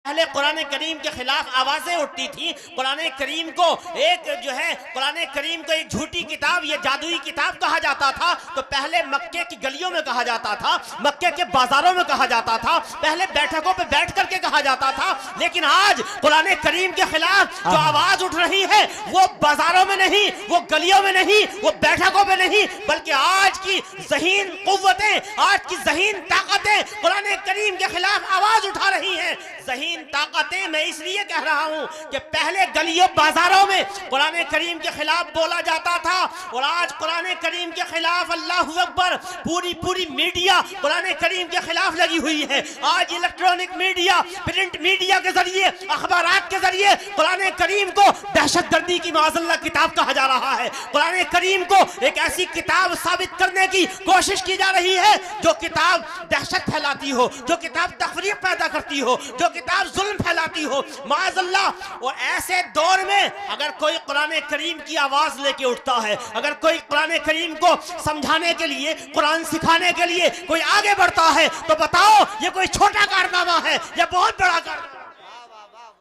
पहले कुरान करीम के खिलाफ आवाजें उठती थी। कुरान करीम को कुरान करीम को एक झूठी किताब, ये जादुई किताब कहा जाता था। तो पहले मक्के की गलियों में कहा जाता था, मक्के के बाजारों में कहा जाता था, पहले बैठकों पे बैठ करके कहा जाता था। लेकिन आज कुरान करीम के खिलाफ जो आवाज उठ रही है वो बाजारों में नहीं, वो गलियों में नहीं, वो बैठकों पे नहीं, बल्कि आज की ज़हीन कुव्वतें, आज की ज़हीन ताकतें कुरान करीम के खिलाफ आवाज उठा रही हैं। ज़हीन ताकतें मैं इसलिए कह रहा हूं कि पहले गलियों बाजारों में कुरान करीम के खिलाफ बोला जाता था और आज कुरान करीम के खिलाफ अल्लाहु अकबर पूरी मीडिया कुरान करीम के खिलाफ लगी हुई है। आज इलेक्ट्रॉनिक मीडिया, प्रिंट मीडिया के जरिए, अखबारात के जरिए कुरान करीम को दहशतगर्दी की माज़अल्लाह किताब कहा जा रहा है। कुरान करीम को एक ऐसी किताब साबित करने की कोशिश की जा रही है जो किताब दहशत फैलाती हो, जो किताब तफरीक पैदा करती हो, जो किताब जुल्म फैलाती हो, माज़अल्लाह। और ऐसे दौर में अगर कोई कुरान करीम की आवाज लेके उठता है, अगर कोई कुरान करीम को समझाने के लिए, कुरान सिखाने के लिए कोई आगे बढ़ता है, तो बताओ ये कोई छोटा कारनामा है या बहुत बड़ा कारनामा?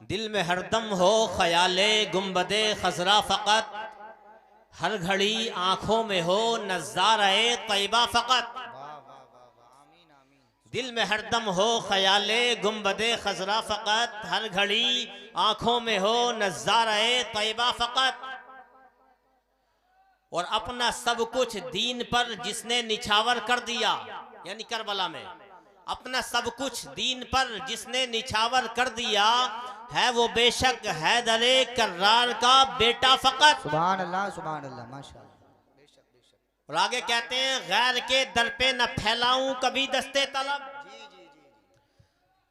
दिल में हरदम हो ख्याले गुंबदे खजरा फकत, हर घड़ी आंखों में हो नज़ारे तैयबा फकत। दिल में हरदम हो ख्याले गुंबदे खजरा फकत, हर घड़ी आंखों में हो नज़ारे तैयबा फकत। और अपना सब कुछ दीन पर जिसने निछावर कर दिया, यानी करबला में अपना सब कुछ दीन पर जिसने निछावर कर दिया, है वो बेशक हैदरे कर्रार का बेटा फकत। सुभान अल्लाह माशाअल्लाह। और आगे कहते हैं गैर के दर पे न फैलाऊं कभी दस्ते तलब,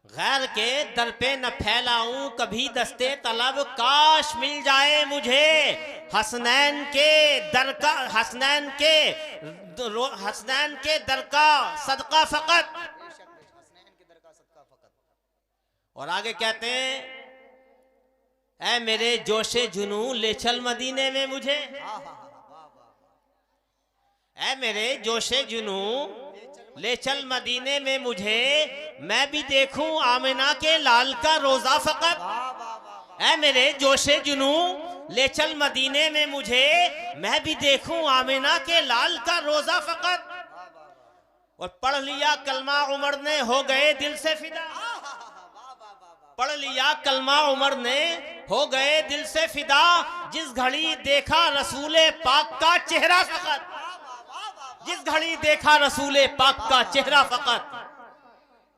गैर के दर पे न फैलाऊं कभी दस्ते तलब, काश मिल जाए मुझे हसनैन के दर का, हसनैन के दर का सदका फकत। और आगे कहते हैं ऐ मेरे जोशे जुनू ले चल मदीने में मुझे, ऐ मेरे जोशे जुनू ले चल मदीने में मुझे, मैं भी देखूं आमिना के लाल का रोजा फकत। ऐ मेरे जोशे जुनू ले चल मदीने में मुझे, मैं भी देखूं आमिना के लाल का रोजा फकत। और पढ़ लिया कलमा उमर ने हो गए दिल से फिदा, पढ़ लिया कलमा उमर ने हो गए दिल से फिदा, जिस घड़ी देखा रसूले पाक का चेहरा फकत, जिस घड़ी देखा रसूले पाक का चेहरा फकत।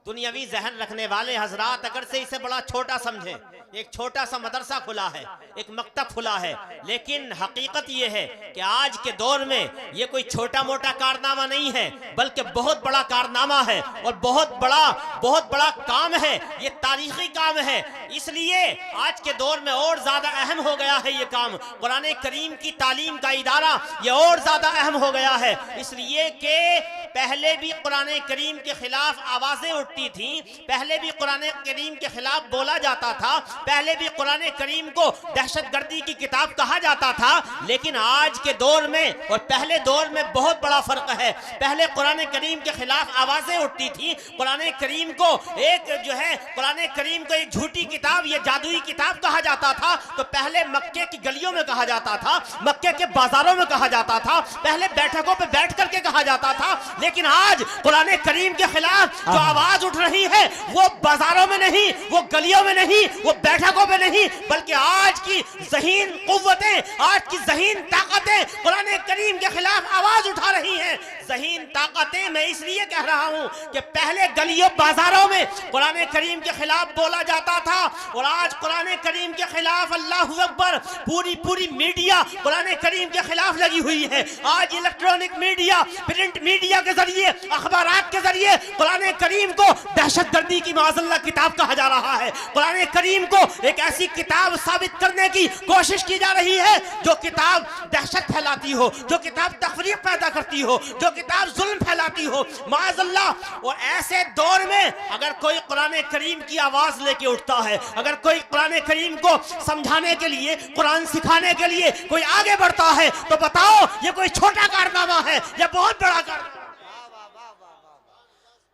दुनियावी जहन रखने वाले हजरात अगर से इसे बड़ा छोटा समझे, एक छोटा सा मदरसा खुला है, एक मकतब खुला है, लेकिन हकीकत यह है कि आज के दौर में यह कोई छोटा मोटा कारनामा नहीं है, बल्कि बहुत बड़ा कारनामा है और बहुत बड़ा काम है, ये तारीखी काम है। इसलिए आज के दौर में और ज्यादा अहम हो गया है ये काम, कुरान करीम की तालीम का इदारा ये और ज्यादा अहम हो गया है। इसलिए कि पहले भी कुरान करीम के खिलाफ आवाजें उठती थी, पहले भी कुरान करीम के खिलाफ बोला जाता था, पहले भी कुरान करीम को दहशतगर्दी की किताब कहा जाता था। लेकिन आज के दौर में और पहले दौर में बहुत बड़ा फर्क है। पहले कुरान करीम के खिलाफ आवाजें उठती थी, कुरान करीम को कुरान करीम को एक झूठी किताब, ये जादुई किताब कहा जाता था। तो पहले मक्के की गलियों में कहा जाता था, मक्के के बाजारों में कहा जाता था, पहले बैठकों पे बैठ करके कहा जाता था। लेकिन आज कुरान करीम के खिलाफ जो आवाज उठ रही है वो बाजारों में नहीं, वो गलियों में नहीं, वो बैठकों पे नहीं, बल्कि आज की ज़हीन कुव्वतें, आज की ज़हीन ताकतें कुरान करीम के खिलाफ आवाज उठा रही हैं। ज़हीन ताकतें मैं इसलिए कह रहा हूं कि पहले गलियों बाजारों में कुरान करीम के खिलाफ बोला जाता था और आज कुरान करीम के खिलाफ अल्लाहु अकबर पूरी मीडिया कुरान करीम के खिलाफ लगी हुई है। आज इलेक्ट्रॉनिक मीडिया, प्रिंट मीडिया के जरिए, अखबारात के जरिए कुरान करीम को दहशतगर्दी की माज़अल्लाह किताब कहा जा रहा है। कुरान करीम को एक ऐसी किताब साबित करने की कोशिश की जा रही है जो किताब दहशत फैलाती हो, जो किताब तफरीक पैदा करती हो, जो किताब जुल्म फैलाती हो, माज़अल्लाह। और ऐसे दौर में अगर कोई कुरान करीम की आवाज लेके उठता है, अगर कोई कुरान करीम को समझाने के लिए, कुरान सिखाने के लिए कोई आगे बढ़ता है, तो बताओ ये कोई छोटा कारनामा है या बहुत बड़ा कारनामा?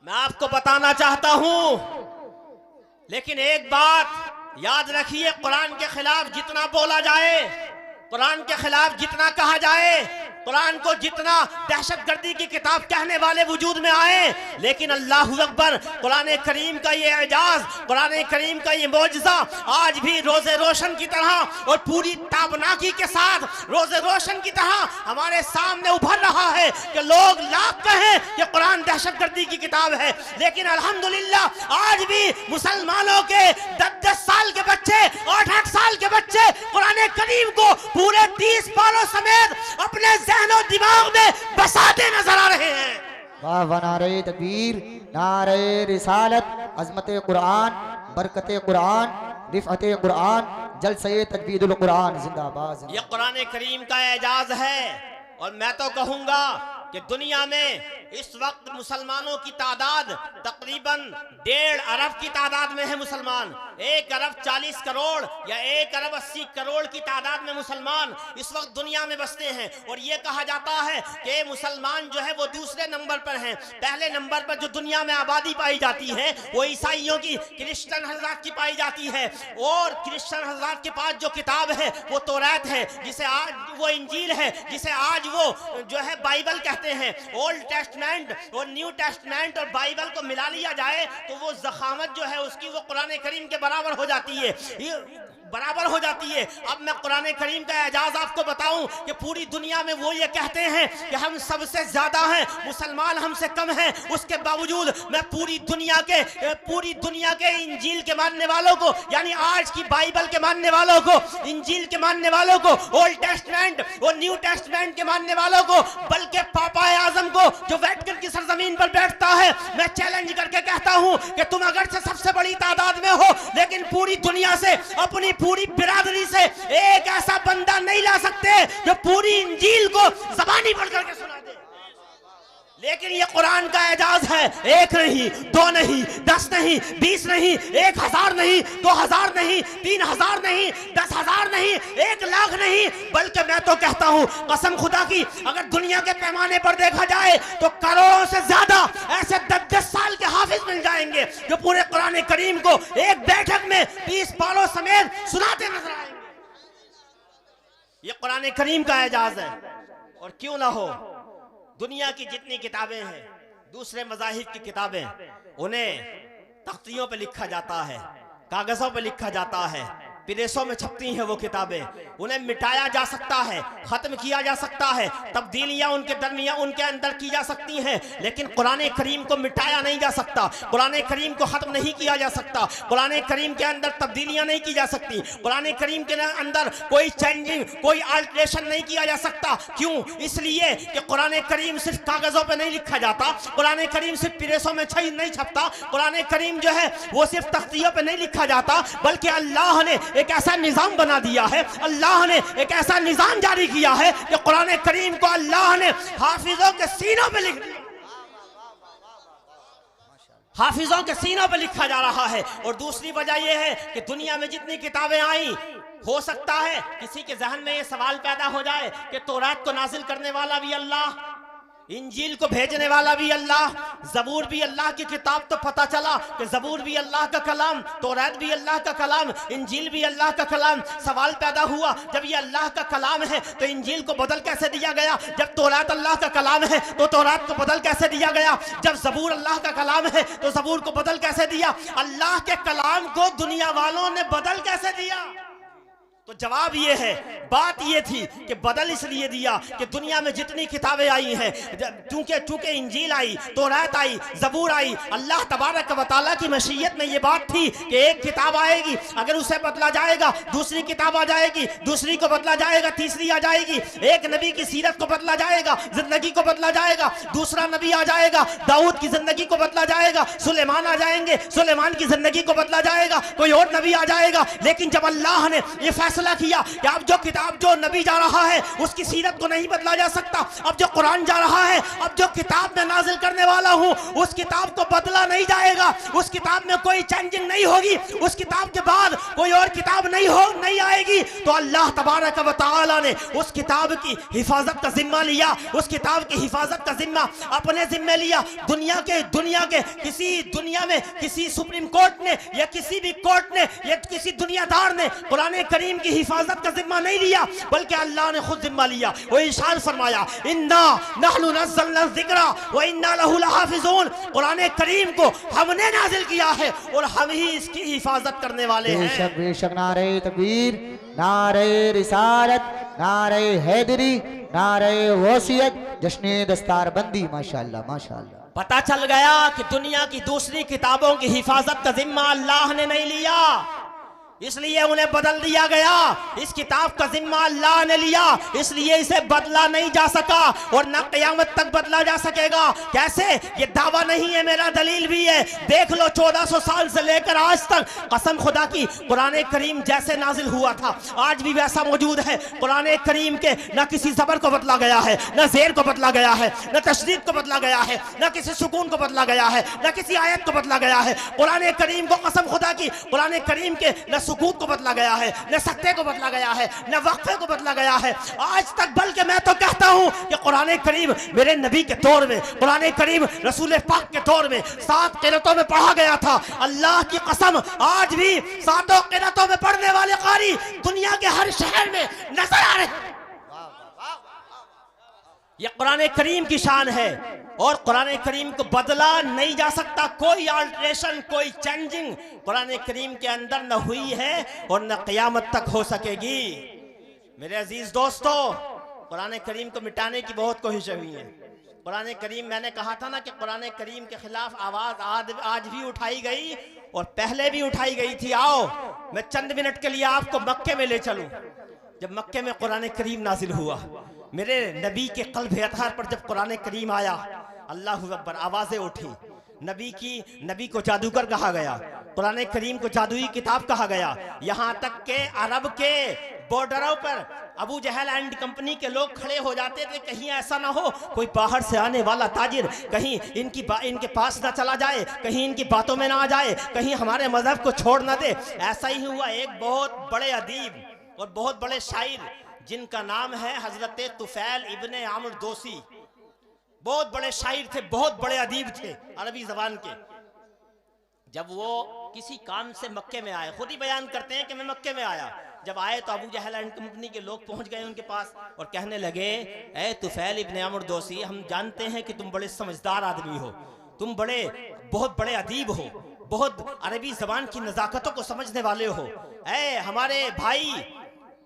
मैं आपको बताना चाहता हूं लेकिन एक बात याद रखिए, कुरान के खिलाफ जितना बोला जाए, कुरान के खिलाफ जितना कहा जाए, कुरान को जितना दहशतगर्दी की किताब कहने वाले वजूद में आए, लेकिन अल्लाहु अकबर, कुरान करीम का ये एजाज, कुरान करीम का ये मौजज़ा आज भी रोज़े रोशन की तरह और पूरी ताबनाकी के साथ रोज़े रोशन की तरह हमारे सामने उभर रहा है कि लोग लाख कहें कि कुरान दहशतगर्दी की किताब है, लेकिन अल्हम्दुलिल्लाह आज भी मुसलमानों के 10-10 साल के बच्चे, 8-8 साल के बच्चे कुरान करीम को पूरे 30 पारों समेत अपने ज़हन दिमाग में बसाते नजर आ रहे हैं। वाह वाह, नारे तकबीर, नारे रिसालत, अजमत कुरान, बरकत कुरान, रिफअत कुरान, जलसे तजवीदुल कुरान, जिंदाबाद। ये कुरान करीम का एजाज है और मैं तो कहूंगा कि दुनिया में इस वक्त मुसलमानों की तादाद तकरीबन 1.5 अरब की तादाद में है मुसलमान। 1 अरब 40 करोड़ या 1 अरब 80 करोड़ की तादाद में मुसलमान इस वक्त दुनिया में बसते हैं। और ये कहा जाता है कि मुसलमान जो है वो दूसरे नंबर पर हैं। पहले नंबर पर जो दुनिया में आबादी पाई जाती है वो ईसाइयों की, क्रिश्चियन हजरात की पाई जाती है। और क्रिश्चियन हजरात के पास जो किताब है वो तौरात है, जिसे आज वो इंजील है, जिसे आज वो जो है बाइबल कहते हैं। ओल्ड टेस्टमेंट और न्यू टेस्टमेंट और बाइबल को मिला लिया जाए तो वो ज़खामत जो है उसकी वो कुरान करीम के बराबर हो जाती है, बराबर हो जाती है। अब मैं कुरान करीम का एजाज आपको बताऊं कि पूरी दुनिया में वो ये कहते हैं कि हम सबसे ज्यादा हैं, मुसलमान हमसे कम हैं, उसके बावजूद मैं पूरी दुनिया के इंजील के मानने वालों को, यानी आज की बाइबल के मानने वालों को, इंजील के मानने वालों को, ओल्ड टेस्टमेंट और न्यू टेस्टमेंट के मानने वालों को, बल्कि पापा आजम को जो वेटिकन की सरजमीन पर बैठता है, मैं चैलेंज करके कहता हूं कि तुम अगर से सबसे बड़ी तादाद में हो, लेकिन पूरी दुनिया से, अपनी पूरी बिरादरी से एक ऐसा बंदा नहीं ला सकते जो पूरी इंजील को ज़बानी पढ़ करके सुना दे। लेकिन ये कुरान का एजाज है। 1 नहीं, 2 नहीं, 10 नहीं, 20 नहीं, 1000 नहीं, 2000 नहीं, 3000 नहीं, 10,000 नहीं, 1 लाख नहीं, बल्कि मैं तो कहता हूं कसम खुदा की, अगर दुनिया के पैमाने पर देखा जाए तो करोड़ों से ज्यादा ऐसे 10-10 साल के हाफिज मिल जाएंगे जो पूरे कुरान करीम को एक बैठक में 30 पारों समेत सुनाते नजर आएंगे। ये कुरान करीम का एजाज है। और क्यों ना हो, दुनिया की जितनी किताबें हैं, दूसरे मज़ाहिब की किताबें, उन्हें तख्तियों पे लिखा जाता है, कागजों पे लिखा जाता है, प्रेसों में छपती हैं वो किताबें, उन्हें मिटाया जा सकता है, खत्म किया जा सकता है, तब्दीलियां उनके दरमियान उनके अंदर की जा सकती हैं, लेकिन कुरान करीम को मिटाया नहीं जा सकता, कुरान करीम को खत्म नहीं किया जा सकता, कुरान करीम के अंदर तब्दीलियां नहीं की जा सकती, कुरान करीम के अंदर कोई चेंजिंग, कोई अल्टरेशन नहीं किया जा सकता। क्यों? इसलिए कि कुरान करीम सिर्फ कागजों पे नहीं लिखा जाता, कुरान करीम सिर्फ प्रेसों में नहीं छपता, कुरान करीम जो है वो सिर्फ तख्तियों पे नहीं लिखा जाता, बल्कि अल्लाह ने एक ऐसा निजाम बना दिया है, अल्लाह ने एक ऐसा निजाम जारी किया है कि कुरान करीम को अल्लाह ने हाफिजों के सीनों पे लिख दिया, हाफिजों के सीनों पे लिखा जा रहा है। और दूसरी वजह यह है कि दुनिया में जितनी किताबें आई, हो सकता है किसी के जहन में यह सवाल पैदा हो जाए कि तौरात को नाजिल करने वाला भी अल्लाह, इंजील को भेजने वाला भी अल्लाह, ज़बूर भी अल्लाह की किताब, तो पता चला कि ज़बूर भी अल्लाह का कलाम, तौरात भी अल्लाह का कलाम, इंजील भी अल्लाह का कलाम। सवाल पैदा हुआ, जब ये अल्लाह का कलाम है तो इंजील को बदल कैसे दिया गया? जब तौरात अल्लाह का कलाम है तो तौरात को बदल कैसे दिया गया? जब ज़बूर अल्लाह का कलाम है तो ज़बूर को बदल कैसे दिया? अल्लाह के कलाम को दुनिया वालों ने बदल कैसे दिया? तो जवाब ये है, बात ये थी कि बदल इसलिए दिया कि दुनिया में जितनी किताबें आई हैं, चूंकि इंजील आई, तौरात आई, ज़बूर आई, अल्लाह तबारक व तआला की मशीयत में ये बात थी कि एक किताब आएगी, अगर उसे बदला जाएगा दूसरी किताब आ जाएगी, दूसरी को बदला जाएगा तीसरी आ जाएगी, एक नबी की सीरत को बदला जाएगा, जिंदगी को बदला जाएगा, दूसरा नबी आ जाएगा, दाऊद की जिंदगी को बदला जाएगा, सुलेमान आ जाएंगे, सुलेमान की जिंदगी को बदला जाएगा, कोई और नबी आ जाएगा। लेकिन जब अल्लाह ने ये फैसला किया कि अब जो किताब, जो नबी जा रहा है उसकी सीरत को नहीं बदला जा सकता, अब जो कुरान जा रहा है, अब जो किताब में नाजिल करने वाला हूं उस किताब को बदला नहीं जाएगा, उस किताब में कोई चेंजिंग नहीं होगी, उस किताब के बाद कोई और किताब नहीं आएगी। की तो अल्लाह तबारक व तआला ने उस किताब की हिफाजत का जिम्मा लिया, उस किताब की हिफाजत का जिम्मा अपने जिम्मे लिया। दुनिया के किसी दुनिया में किसी सुप्रीम कोर्ट ने या किसी भी कोर्ट ने या किसी दुनियादार ने कुरान करीम की हिफाजत का जिम्मा नहीं लिया, बल्कि अल्लाह ने खुद जिम्मा लिया। वो इरशाद फरमाया इन्ना नहनु नज़्ज़लना ज़िक्रा व इन्ना लहु लहाफ़िज़ून, कुरान करीम को हमने नाजिल किया है और हम ही इसकी हिफाजत करने वाले हैं। बेशक बेशक। नारे तकबीर, नारे रिसालत, नारे हैदरी, नारे वसीयत, जश्न दस्तारबंदी। माशाअल्लाह माशाअल्लाह। पता चल गया कि दुनिया की दूसरी किताबों की हिफाजत का जिम्मा अल्लाह ने नहीं लिया, इसलिए उन्हें बदल दिया गया। इस किताब का जिम्मा अल्लाह ने लिया, इसलिए इसे बदला नहीं जा सका और न क़यामत तक बदला जा सकेगा। कैसे? ये दावा नहीं है, मेरा दलील भी है। देख लो 1400 साल से लेकर आज तक, कसम खुदा की, कुरान करीम जैसे नाजिल हुआ था आज भी वैसा मौजूद है। कुरान करीम के न किसी ज़बर को बदला गया है, न ज़ेर को बदला गया है, न तशदीद को बदला गया है, न किसी सुकून को बदला गया है, न किसी आयत को बदला गया है। कुरान करीम को, कसम खुदा की, कुरान करीम के न सुकून को बदला गया है, न सकते को बदला गया है, न वक्फे को बदला गया है आज तक। बल्कि मैं तो कहता हूं कि कुरान करीम मेरे नबी के दौर में, कुरान करीम रसूल पाक के दौर में 7 क़िरातों में पढ़ा गया था। अल्लाह की कसम आज भी 7 क़िरातों में पढ़ने वाले कारी दुनिया के हर शहर में नजर आ रहे हैं। ये कुरान करीम की शान है और कुरान करीम को बदला नहीं जा सकता। कोई अल्टरेशन, कोई चेंजिंग कुरान करीम के अंदर न हुई है और न क़यामत तक हो सकेगी। मेरे अजीज दोस्तों, कुरान करीम को मिटाने की बहुत कोशिशें हुई हैं। कुरान करीम, मैंने कहा था ना कि कुरान करीम के खिलाफ आवाज आज भी उठाई गई और पहले भी उठाई गई थी। आओ मैं चंद मिनट के लिए आपको मक्के में ले चलूं। जब मक्के में कुरान करीम नाजिल हुआ, मेरे नबी के क़ल्ब अतहर पर जब कुरान करीम आया, अल्लाहु अकबर, आवाज़ें उठी। नबी को जादूगर कहा गया, कुरान करीम को जादुई किताब कहा गया। यहाँ तक के अरब के बॉर्डरों पर अबू जहल एंड कंपनी के लोग खड़े हो जाते थे, कहीं ऐसा ना हो कोई बाहर से आने वाला ताजिर कहीं इनके पास ना चला जाए, कहीं इनकी बातों में ना आ जाए, कहीं हमारे मजहब को छोड़ ना दे। ऐसा ही हुआ। एक बहुत बड़े अदीब और बहुत बड़े शायर जिनका नाम है हजरत तुफैल इब्ने आमिर दोसी, बहुत बड़े शायर थे, बहुत बड़े अदीब थे अरबी जबान के। जब वो किसी काम से मक्के में आए, खुद ही बयान करते हैं कि मैं मक्के में आया। जब आए तो अबू जहल एंड कंपनी के लोग पहुंच गए उनके पास और कहने लगे, ए तुफैल इब्ने आमिर दोसी, हम जानते हैं कि तुम बड़े समझदार आदमी हो, तुम बहुत बड़े अदीब हो, बहुत अरबी जबान की नज़ाकतों को समझने वाले हो। ए हमारे भाई,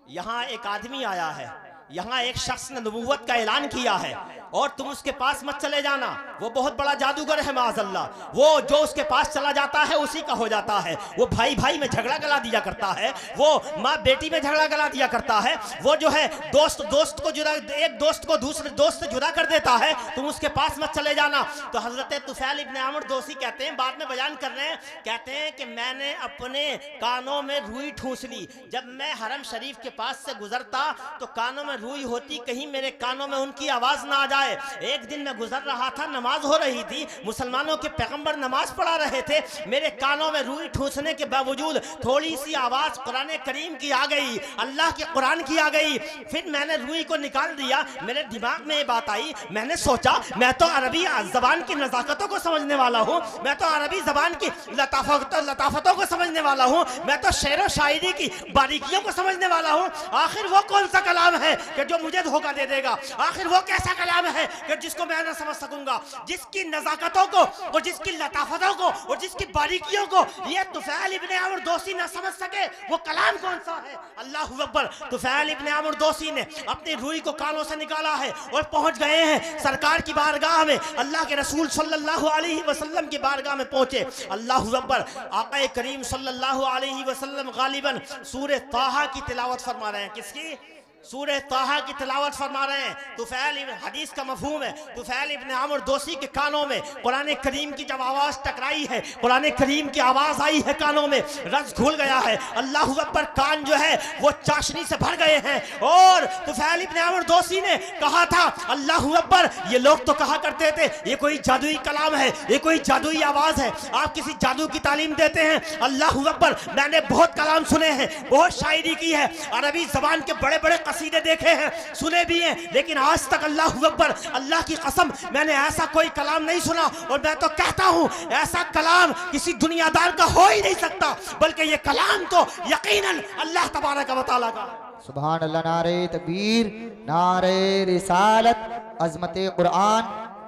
यहाँ एक आदमी आया है, यहाँ एक शख्स ने नबूवत का ऐलान किया है और तुम उसके पास मत चले जाना। वो बहुत बड़ा जादूगर है माज़अल्लाह, वो जो उसके पास चला जाता है उसी का हो जाता है। वो भाई भाई में झगड़ा गला दिया करता है, वो माँ बेटी में झगड़ा गला दिया करता है, वो जो है दोस्त को जुदा, एक दोस्त को दूसरे दोस्त से जुदा कर देता है। तुम उसके पास मत चले जाना। तो हजरत तुफैल इब्ने आमिर दोसी कहते हैं, बाद में बयान कर रहे हैं, कहते हैं कि मैंने अपने कानों में रुई ठूंस ली। जब मैं हरम शरीफ के पास से गुजरता तो कानों में रुई होती, कहीं मेरे कानों में उनकी आवाज ना आ जाए। एक दिन मैं गुजर रहा था, नमाज हो रही थी, मुसलमानों के पैगंबर नमाज पढ़ा रहे थे, मेरे कानों में रुई ठूसने के बावजूद थोड़ी सी आवाज कुरान करीम की आ गई, अल्लाह के कुरान की आ गई। फिर मैंने रुई को निकाल दिया, मेरे दिमाग में ये बात आई, मैंने सोचा मैं तो अरबी जबान की नजाकतों को समझने वाला हूँ, मैं तो अरबी जबान की लताफतों को समझने वाला हूँ, मैं तो शेर व शायरी की बारीकियों को समझने वाला हूँ। आखिर वो कौन सा कलाम है कि जो मुझे धोखा दे देगा? आखिर वो कैसा कलाम है कि जिसको मैं न समझ सकूंगा, जिसकी नजाकतों को और जिसकी लताफतों को और जिसकी बारीकियों को ये तुफैल इब्ने आमिर दोसी न समझ सके? वो कलाम कौन सा है? अल्लाहु अकबर। तुफैल इब्ने आमिर दोसी ने अपनी रूई को कानों से निकाला है और पहुंच गए हैं सरकार की बारगाह में, अल्लाह के रसूल सल्लल्लाहु अलैहि वसल्लम की बारगाह में पहुंचे। अल्लाहु अकबर। आका करीम सल्लल्लाहु अलैहि वसल्लम गालिबन सूरह ताहा की तिलावत फरमा रहे हैं। किसकी? सूरह ताहा की तिलावत फरमा रहे हैं। तुफैल हदीस का मफहूम है, तुफैल इब्न आमर दोसी के कानों में कुरान करीम की जब आवाज टकराई है, कुरान करीम की आवाज आई है कानों में, रस घुल गया है। अल्लाह अकबर, कान जो है वो चाशनी से भर गए हैं। और तुफैल इब्न आमर दोसी ने कहा था, अल्लाह अकबर, ये लोग तो कहा करते थे ये कोई जादुई कलाम है, ये कोई जादुई आवाज है, आप किसी जादू की तालीम देते हैं। अल्लाह अकबर, मैंने बहुत कलाम सुने हैं, बहुत शायरी की है, अरबी जबान के बड़े बड़े कसीदे देखे हैं, सुने भी हैं, लेकिन आज तक अल्लाह अकबर, अल्लाह की कसम, मैंने ऐसा कोई कलाम नहीं सुना। और मैं तो कहता हूं ऐसा कलाम किसी दुनियादार का हो ही नहीं सकता, बल्कि ये कलाम तो यकीनन अल्लाह तबारक व तआला का। सुभान अल्लाह। नारे तकबीर, नारे रिसालत, अजमत कुरान,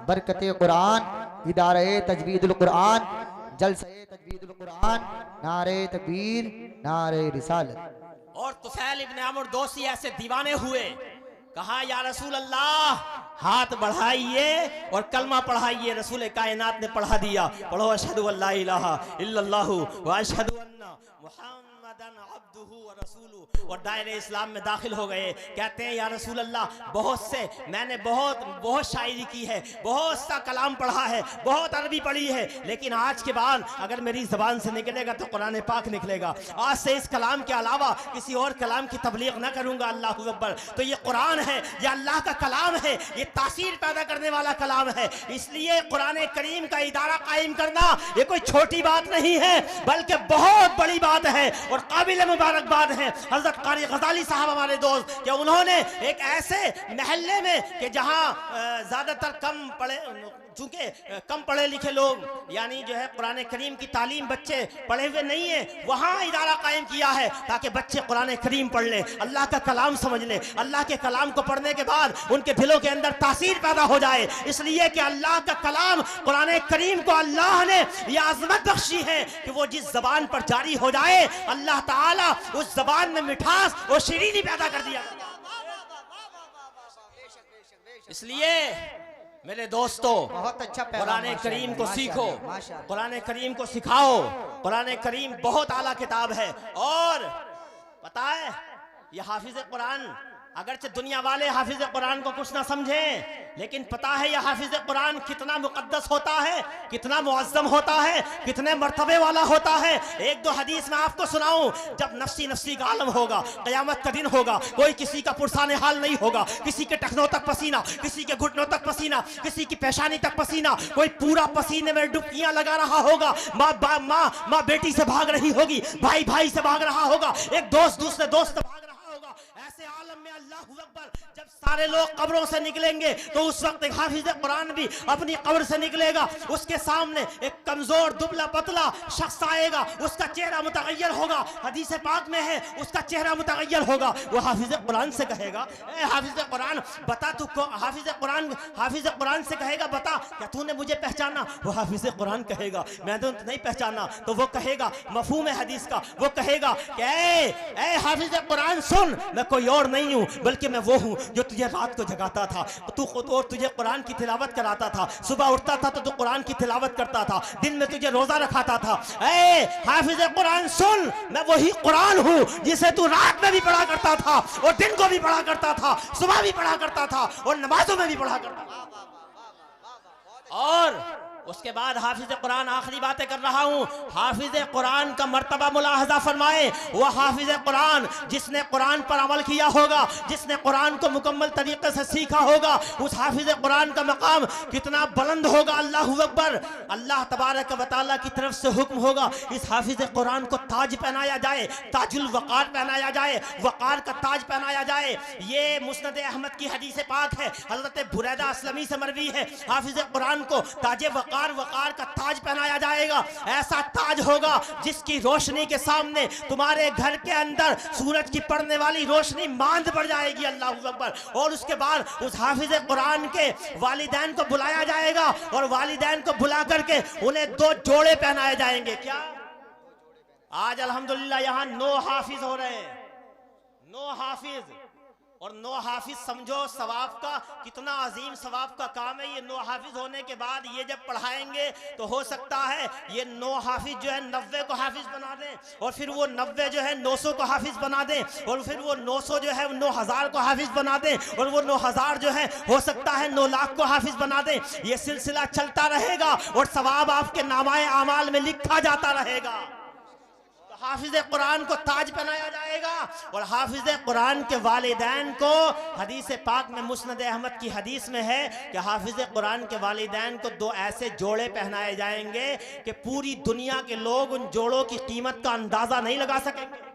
बरकत कुरान, इदारे तजवीदुल कुरान, जलसे तजवीदुल कुरान, नारे तकबीर, नारे रिसालत। और तुफैल इब्न आमर दोसी ऐसे दीवाने हुए, कहा या रसूल अल्लाह, हाथ बढ़ाइए और कलमा पढ़ाइए। रसूल कायनात ने पढ़ा दिया, पढ़ो अशहदु अल्ला इलाहा इल्लल्लाहु व अशहदु अन्ना मुहम्मदन अब्दुहु व रसूलुहु, और दायरे इस्लाम में दाखिल हो गए। कहते हैं या रसूल अल्लाह, मैंने बहुत शायरी की है, बहुत सा कलाम पढ़ा है, बहुत अरबी पढ़ी है, लेकिन आज के बाद अगर मेरी जबान से निकलेगा तो कुरान पाक निकलेगा। आज से इस कलाम के अलावा किसी और कलाम की तबलीग ना करूंगा। अल्लाह अकबर, तो ये कुरान है, ये अल्लाह का कलाम है, ये तासीर पैदा करने वाला कलाम है। इसलिए कुरान करीम का इदारा कायम करना ये कोई छोटी बात नहीं है, बल्कि बहुत बड़ी बात है और काबिल मुबारकबाद है। हजरत कारी गजाली साहब हमारे दोस्त, कि उन्होंने एक ऐसे महल्ले में कि जहां ज्यादातर चूंकि कम पढ़े लिखे लोग, यानी जो है कुरान करीम की तालीम बच्चे पढ़े हुए नहीं है, वहां इदारा कायम किया है ताकि बच्चे कुरान करीम पढ़ ले, अल्लाह का कलाम समझ ले। अल्लाह के कलाम को पढ़ने के बाद उनके दिलों के अंदर तासीर पैदा हो जाए, इसलिए कि अल्लाह का कलाम कुरान करीम को अल्लाह ने यह आजमत बख्शी है कि वो जिस जबान पर जारी हो जाए, अल्लाह ताला उस जबान में मिठास और शीरीनी पैदा कर दिया। इसलिए मेरे दोस्तों, बहुत अच्छा कुरान करीम को सीखो, कुरान करीम को सिखाओ। कुरान करीम बहुत आला किताब है। और पता है, ये हाफिज कुरान, अगरचे दुनिया वाले हाफिज कुरान को कुछ ना समझे, लेकिन पता है यह हाफिज कुरान कितना मुकद्दस होता है, कितना मुअज्जम होता है, कितने मर्तबे वाला होता है। एक दो हदीस में आपको सुनाऊं, जब नफ्सी नफ्सी का आलम होगा, क़यामत का दिन होगा, कोई किसी का पुरसाने हाल नहीं होगा, किसी के टखनों तक पसीना, किसी के घुटनों तक पसीना, किसी की पेशानी तक पसीना, कोई पूरा पसीने में डुबकियां लगा रहा होगा, माँ बेटी से भाग रही होगी, भाई भाई से भाग रहा होगा, एक दोस्त दूसरे दोस्त से भाग रहा होगा। ऐसे आलम में अल्लाह अकबर, जब सारे लोग कब्रों से निकलेंगे तो उस वक्त एक हाफिज कुरान भी अपनी कब्र से निकलेगा। उसके सामने एक कमजोर दुबला पतला शख्स आएगा, उसका चेहरा मुतगय्यर होगा, हदीस पाक में है उसका चेहरा मुतगय्यर होगा। वो हाफिज कुरान से कहेगा, ए हाफिज कुरान बता, तू हाफिज कुरान से कहेगा, बता क्या तूने मुझे पहचाना? वो हाफिज कुरान कहेगा, मैं तो नहीं पहचाना। तो वो कहेगा, मफहूम है हदीस का, वो कहेगा कि ए हाफिज कुरान सुन, मैं कोई और नहीं हूं, बल्कि मैं वो हूं जो तुझे रात को जगाता था, और तुझे कुरान की तिलावत कराता था। सुबह उठता था तो तू कुरान की तिलावत करता था, दिन में तुझे रोजा रखाता था। ए हाफिज कुरान सुन, मैं वही कुरान हूं जिसे तू रात में भी पढ़ा करता था और दिन को भी पढ़ा करता था, सुबह भी पढ़ा करता था और नमाजों में भी पढ़ा करता था। और उसके बाद हाफिज कुरान, आखिरी बातें कर रहा हूं, हाफिज कुरान का मर्तबा मुलाहजा फरमाए। वह हाफिज कुरान जिसने कुरान पर अमल किया होगा, जिसने कुरान को मुकम्मल तरीके से सीखा होगा, उस हाफिज कुरान का मकाम कितना बुलंद होगा। अल्लाह अकबर, अल्लाह तबारक व तआला की तरफ से हुक्म होगा इस हाफिज कुरान को ताज पहनाया जाए, ताजुल वकार पहनाया जाए, वकार का ताज पहनाया जाए। ये मुस्नद अहमद की हदीस पाक है, हजरत बुरैदा असलमी से मरवी है। हाफिज कुरान को ताज वकार का ताज पहनाया जाएगा। ऐसा ताज होगा जिसकी रोशनी के सामने तुम्हारे घर के अंदर सूरज की पड़ने वाली रोशनी मांद पड़ जाएगी। अल्लाह अकबर। और उसके बाद उस हाफिज कुरान के वालिदैन को बुलाया जाएगा और वालिदैन को बुला करके उन्हें 2 जोड़े पहनाए जाएंगे। क्या आज अल्हम्दुलिल्लाह यहाँ 9 हाफिज हो रहे हैं, 9 हाफिज। और 9 हाफिज समझो सवाब का कितना अजीम सवाब का काम है। ये 9 हाफिज होने के बाद ये जब पढ़ाएंगे तो हो सकता है ये 9 हाफिज जो है 90 को हाफिज बना दें, और फिर वो 90 जो है 900 को हाफिज बना दें, और फिर वो 900 जो है 9000 को हाफिज बना दें, और वो 9000 जो है हो सकता है 9 लाख को हाफिज बना दें। ये सिलसिला चलता रहेगा और सवाब आपके नामाए आमाल में लिखा जाता रहेगा। हाफिज कुरान को ताज पहनाया जाएगा, और हाफिज कुरान के वालिदैन को हदीस पाक में मुस्नद अहमद की हदीस में है कि हाफिज कुरान के वालिदैन को 2 ऐसे जोड़े पहनाए जाएंगे कि पूरी दुनिया के लोग उन जोड़ों की कीमत का अंदाजा नहीं लगा सकेंगे।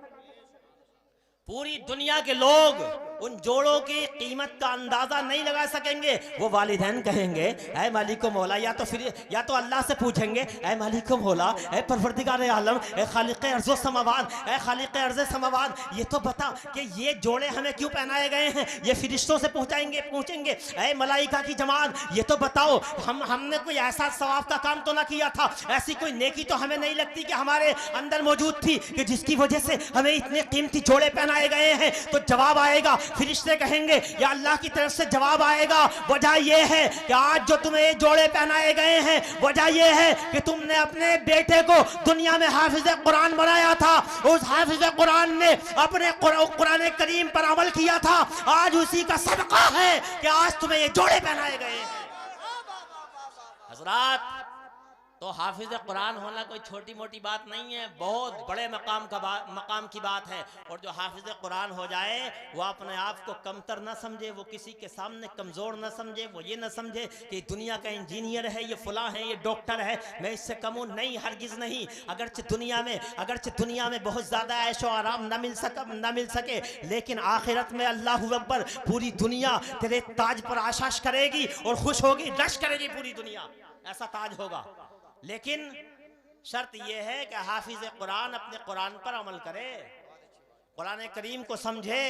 पूरी दुनिया के लोग उन जोड़ों की कीमत का अंदाजा नहीं लगा सकेंगे। वो वालिदैन कहेंगे ऐ मालिक मौला, या तो अल्लाह से पूछेंगे ऐ मालिक मौला, ऐ परवरदिगार आलम, ऐ खालिक अर्ज़ो समावात, ऐ खालिक अर्ज़ समावात, ये तो बता कि ये जोड़े हमें क्यों पहनाए गए हैं। ये फरिश्तों से पूछेंगे ऐ मलाइका की जमात, ये तो बताओ हमने कोई ऐसा सवाब का काम तो ना किया था, ऐसी कोई नेकी तो हमें नहीं लगती कि हमारे अंदर मौजूद थी कि जिसकी वजह से हमें इतने कीमती जोड़े पहनाए गए हैं। तो जवाब आएगा, फरिश्ते कहेंगे या अल्लाह की तरफ से जवाब आएगा, वजह यह है कि आज जो तुम्हें ये जोड़े पहनाए गए हैं, वजह यह है कि तुमने अपने बेटे को दुनिया में हाफिज कुरान बनाया था। उस हाफिज कुरान ने अपने कुरान करीम पर अमल किया था। आज उसी का सदका है कि आज तुम्हें ये जोड़े पहनाए गए हैं। हजरात, तो हाफिज कुरान होना कोई छोटी मोटी बात नहीं है, बहुत बड़े मकाम की बात है। और जो हाफिज कुरान हो जाए वो अपने आप को कमतर न समझे, वो किसी के सामने कमज़ोर न समझे, वो ये न समझे कि दुनिया का इंजीनियर है, ये फलां है, ये डॉक्टर है, मैं इससे कम हूँ। नहीं, हरगिज़ नहीं। अगरचे दुनिया में बहुत ज़्यादा ऐशो आराम न मिल सके, लेकिन आखिरत में अल्लाह अकबर पूरी दुनिया तेरे ताज पर आशाश करेगी और खुश होगी, रश करेगी पूरी दुनिया। ऐसा ताज होगा। लेकिन शर्त यह है कि हाफिज कुरान अपने कुरान पर अमल करे, कुरान करीम को समझे।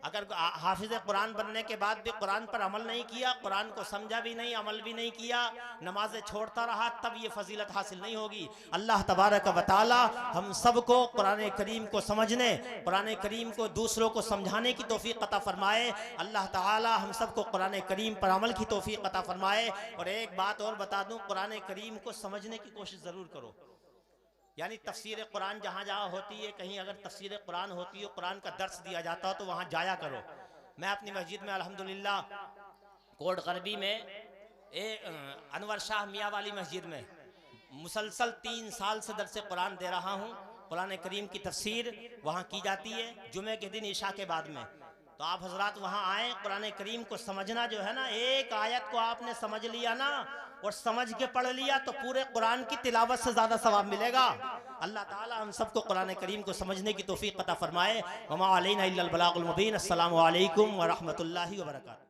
अगर हाफिज कुरान बनने के बाद भी कुरान पर अमल नहीं किया, कुरान को समझा भी नहीं, अमल भी नहीं किया, नमाजें छोड़ता रहा, तब ये फजीलत हासिल नहीं होगी। अल्लाह तबारक व तआला हम सबको कुरान करीम को समझने, कुरान करीम को दूसरों को समझाने की तौफीक अता फरमाए। अल्लाह ताला हम सबको कुरान करीम पर अमल की तौफीक अता फरमाए। और एक बात और बता दूं, कुरान करीम को समझने की कोशिश ज़रूर करो। यानी तफसीर कुरान जहाँ जहाँ होती है, कहीं अगर तफसीर कुरान होती है, कुरान का दर्स दिया जाता हो तो वहाँ जाया करो। मैं अपनी मस्जिद में अल्हम्दुलिल्लाह कोट गरबी में अनवर शाह मियाँ वाली मस्जिद में मुसलसल 3 साल से दर्स कुरान दे रहा हूँ। कुरान करीम की तफसीर वहाँ की जाती है जुमे के दिन ईशा के बाद में। तो आप हजरात वहाँ आए, कुरान करीम को समझना जो है ना, एक आयत को आपने समझ लिया ना और समझ के पढ़ लिया तो पूरे कुरान की तिलावत से ज़्यादा सवाब मिलेगा। अल्लाह ताला हम सबको कुरान करीम को समझने की तौफीक अता फरमाए। वमा अलैना इल्लल बलागुल मुबीन। अस्सलामु अलैकुम व रहमतुल्लाहि व बरकातहू।